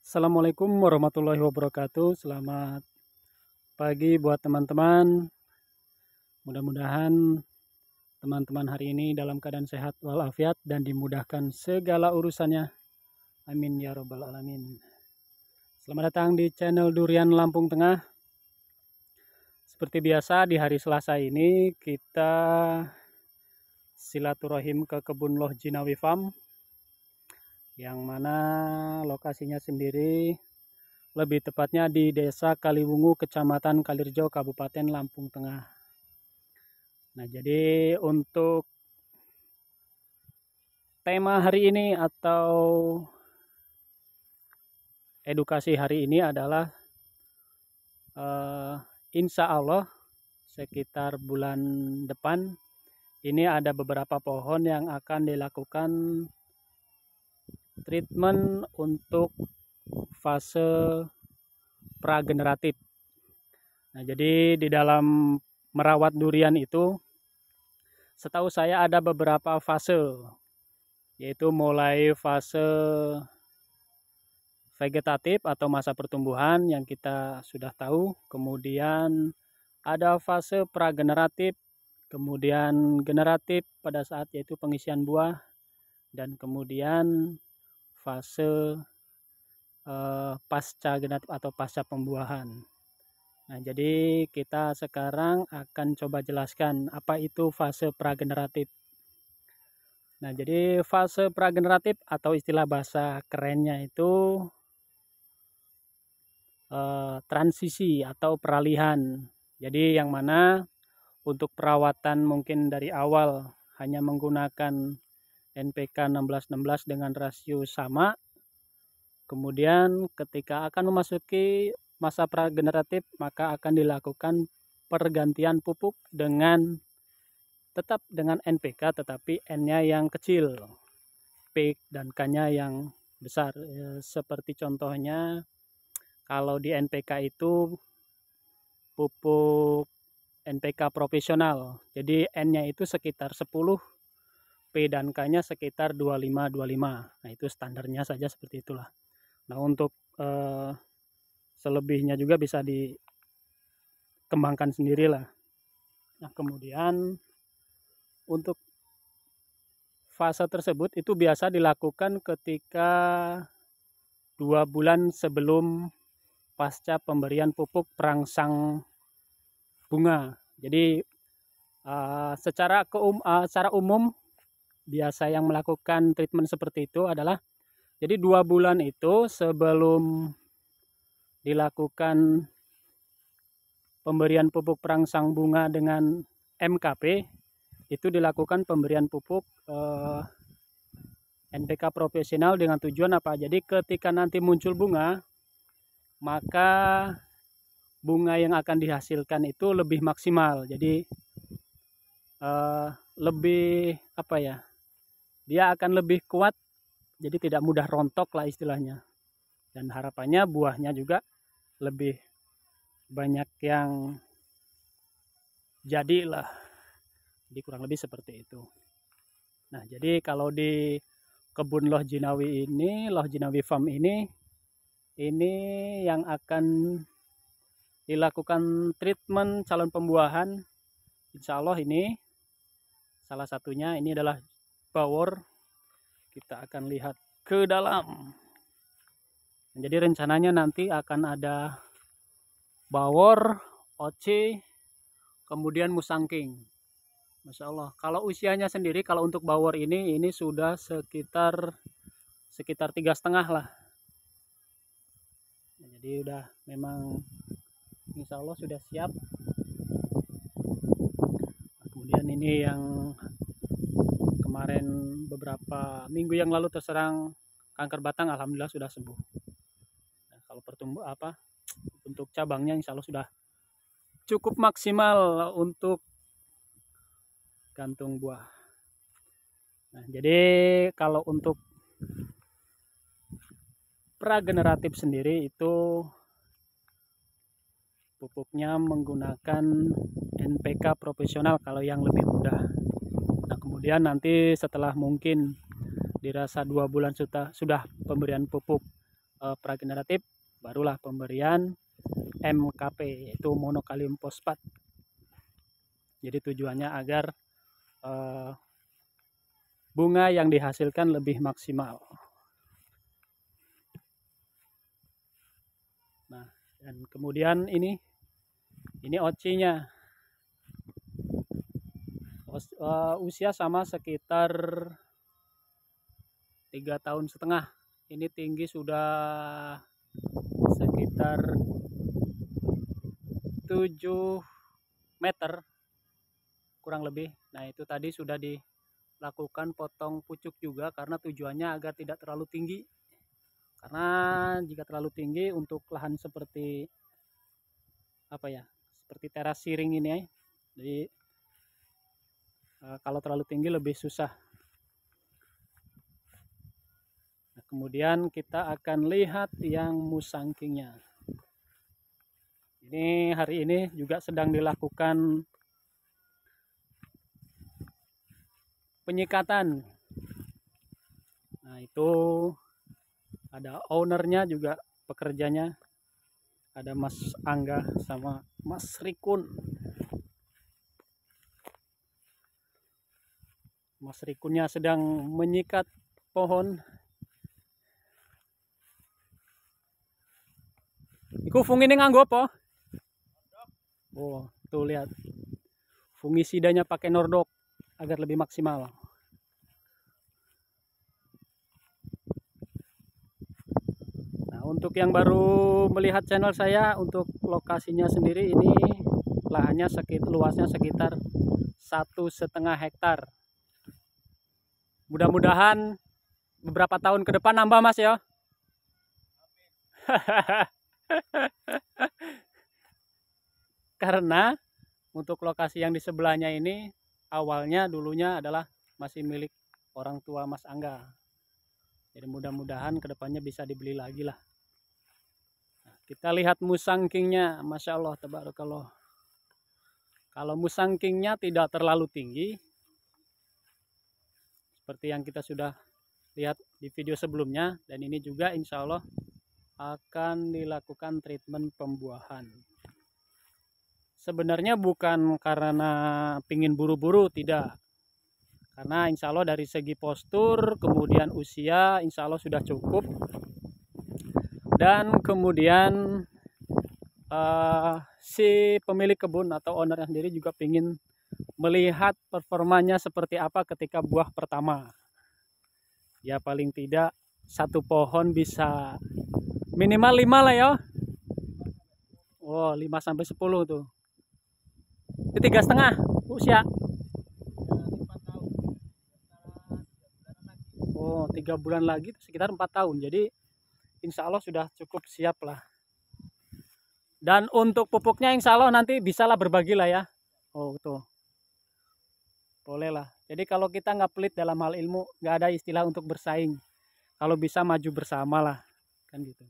Assalamualaikum warahmatullahi wabarakatuh. Selamat pagi buat teman-teman. Mudah-mudahan teman-teman hari ini dalam keadaan sehat walafiat dan dimudahkan segala urusannya. Amin ya robbal alamin. Selamat datang di channel Durian Lampung Tengah. Seperti biasa di hari Selasa ini kita silaturahim ke kebun Loh Jinawi Farm, yang mana lokasinya sendiri lebih tepatnya di Desa Kaliwungu, Kecamatan Kalirjo, Kabupaten Lampung Tengah. Nah, jadi untuk tema hari ini atau edukasi hari ini adalah insya Allah sekitar bulan depan ini ada beberapa pohon yang akan dilakukan treatment untuk fase prageneratif. Nah, jadi di dalam merawat durian itu setahu saya ada beberapa fase, yaitu mulai fase vegetatif atau masa pertumbuhan yang kita sudah tahu, kemudian ada fase prageneratif, kemudian generatif pada saat yaitu pengisian buah, dan kemudian fase pasca generatif atau pasca pembuahan. Nah, jadi kita sekarang akan coba jelaskan apa itu fase prageneratif. Nah, jadi fase prageneratif atau istilah bahasa kerennya itu transisi atau peralihan. Jadi yang mana untuk perawatan mungkin dari awal hanya menggunakan NPK 1616 dengan rasio sama. Kemudian ketika akan memasuki masa prageneratif maka akan dilakukan pergantian pupuk dengan tetap dengan NPK tetapi N-nya yang kecil, P dan K-nya yang besar. Seperti contohnya kalau di NPK itu pupuk NPK profesional, jadi N-nya itu sekitar 10, P dan K-nya sekitar 25. Nah, itu standarnya saja seperti itulah. Nah, untuk selebihnya juga bisa dikembangkan sendirilah. Nah, kemudian untuk fase tersebut itu biasa dilakukan ketika 2 bulan sebelum pasca pemberian pupuk perangsang bunga. Jadi secara umum biasa yang melakukan treatment seperti itu adalah jadi 2 bulan itu sebelum dilakukan pemberian pupuk perangsang bunga dengan MKP itu dilakukan pemberian pupuk NPK profesional dengan tujuan apa? Jadi ketika nanti muncul bunga, maka bunga yang akan dihasilkan itu lebih maksimal. Jadi lebih apa ya? Dia akan lebih kuat, jadi tidak mudah rontok lah istilahnya. Dan harapannya buahnya juga lebih banyak yang jadi lah. Jadi kurang lebih seperti itu. Nah, jadi kalau di kebun Loh Jinawi ini, Loh Jinawi Farm ini yang akan dilakukan treatment calon pembuahan, insya Allah ini salah satunya ini adalah bawor. Kita akan lihat ke dalam. Jadi rencananya nanti akan ada bawor, oce, kemudian musangking. Masya Allah. Kalau usianya sendiri, kalau untuk bawor ini sudah sekitar 3,5 lah. Jadi udah memang insya Allah sudah siap. Kemudian ini yang kemarin beberapa minggu yang lalu terserang kanker batang, alhamdulillah sudah sembuh. Nah, kalau untuk cabangnya insya Allah sudah cukup maksimal untuk gantung buah. Nah, jadi kalau untuk prageneratif sendiri itu pupuknya menggunakan NPK profesional kalau yang lebih mudah. Nah, kemudian nanti setelah mungkin dirasa 2 bulan sudah pemberian pupuk prageneratif, barulah pemberian MKP, yaitu monokalium fosfat. Jadi tujuannya agar bunga yang dihasilkan lebih maksimal. Nah, dan kemudian ini OC-nya. Usia sama sekitar 3,5 tahun. Ini tinggi sudah sekitar 7 meter kurang lebih. Nah, itu tadi sudah dilakukan potong pucuk juga karena tujuannya agar tidak terlalu tinggi. Karena jika terlalu tinggi untuk lahan seperti apa ya, seperti teras siring ini ya. Jadi kalau terlalu tinggi lebih susah. Nah, kemudian kita akan lihat yang musangkingnya. Ini hari ini juga sedang dilakukan penyikatan. Nah, itu ada ownernya juga, pekerjanya. Ada Mas Angga sama Mas Rikun. Mas Rikunnya sedang menyikat pohon. Iku fungi ini nganggo apa? Oh, tuh lihat. Fungisidanya pakai Nordok agar lebih maksimal. Nah, untuk yang baru melihat channel saya, untuk lokasinya sendiri ini lahannya luasnya sekitar 1,5 hektar. Mudah-mudahan beberapa tahun ke depan nambah, Mas ya. Karena untuk lokasi yang di sebelahnya ini awalnya dulunya adalah masih milik orang tua Mas Angga. Jadi mudah-mudahan kedepannya bisa dibeli lagi lah. Nah, kita lihat musangkingnya, Masya Allah, tabarakallah. Kalau musangkingnya tidak terlalu tinggi, seperti yang kita sudah lihat di video sebelumnya, dan ini juga insya Allah akan dilakukan treatment pembuahan. Sebenarnya bukan karena pingin buru-buru, tidak. Karena insya Allah dari segi postur, kemudian usia insya Allah sudah cukup. Dan kemudian si pemilik kebun atau owner sendiri juga ingin melihat performanya seperti apa ketika buah pertama. Ya paling tidak satu pohon bisa minimal 5 lah ya. Oh, 5-10 tuh. Itu 3,5 usia. Oh, 3 bulan lagi sekitar 4 tahun. Jadi insya Allah sudah cukup siap lah. Dan untuk pupuknya insya Allah nanti bisalah berbagi lah ya. Oh tuh, boleh lah. Jadi kalau kita nggak pelit dalam hal ilmu, nggak ada istilah untuk bersaing. Kalau bisa maju bersama lah, kan gitu.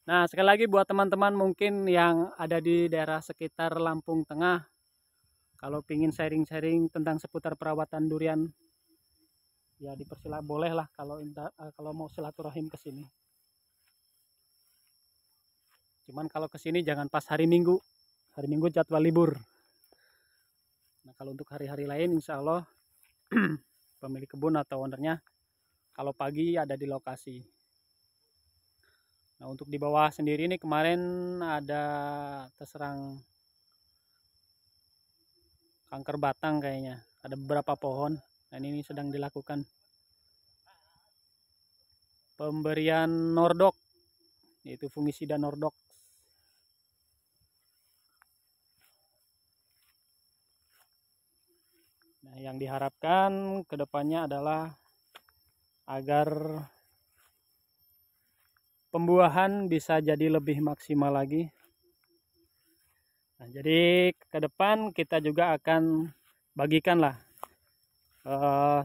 Nah, sekali lagi buat teman-teman mungkin yang ada di daerah sekitar Lampung Tengah, kalau ingin sharing-sharing tentang seputar perawatan durian, ya dipersilakan, boleh lah kalau mau silaturahim ke sini. Cuman kalau ke sini jangan pas hari Minggu jadwal libur. Nah, kalau untuk hari-hari lain insya Allah pemilik kebun atau ownernya kalau pagi ada di lokasi. Nah, untuk di bawah sendiri ini kemarin ada terserang kanker batang kayaknya. Ada beberapa pohon dan ini sedang dilakukan pemberian Nordok, yaitu fungisida Nordok. Nah, yang diharapkan kedepannya adalah agar pembuahan bisa jadi lebih maksimal lagi. Nah, jadi ke depan kita juga akan bagikanlah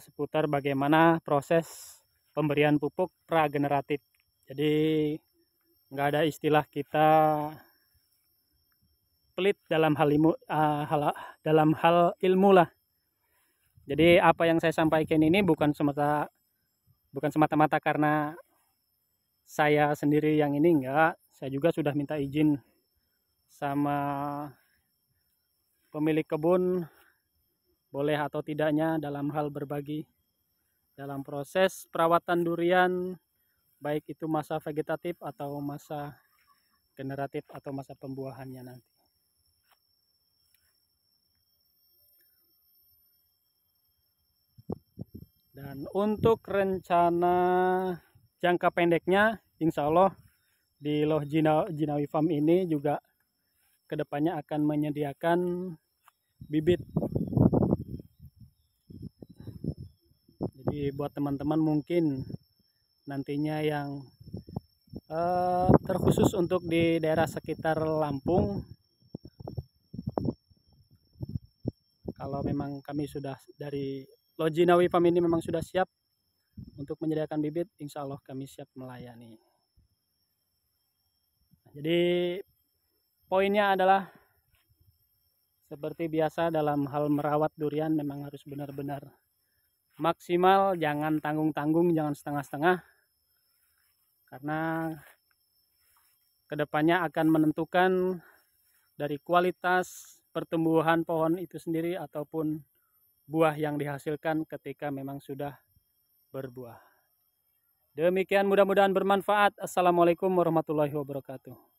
seputar bagaimana proses pemberian pupuk prageneratif. Jadi nggak ada istilah kita pelit dalam hal ilmu lah. Jadi apa yang saya sampaikan ini bukan semata-mata karena saya sendiri yang ini enggak, saya juga sudah minta izin sama pemilik kebun boleh atau tidaknya dalam hal berbagi dalam proses perawatan durian, baik itu masa vegetatif atau masa generatif atau masa pembuahannya nanti. Dan untuk rencana jangka pendeknya, insya Allah di Loh Jinawi Farm ini juga kedepannya akan menyediakan bibit. Jadi buat teman-teman mungkin nantinya yang terkhusus untuk di daerah sekitar Lampung, kalau memang kami sudah dari Loh Jinawi Farm ini memang sudah siap untuk menyediakan bibit, insya Allah kami siap melayani. Jadi poinnya adalah seperti biasa dalam hal merawat durian memang harus benar-benar maksimal, jangan tanggung-tanggung, jangan setengah-setengah, karena kedepannya akan menentukan dari kualitas pertumbuhan pohon itu sendiri ataupun buah yang dihasilkan ketika memang sudah berbuah. Demikian, mudah-mudahan bermanfaat. Assalamualaikum warahmatullahi wabarakatuh.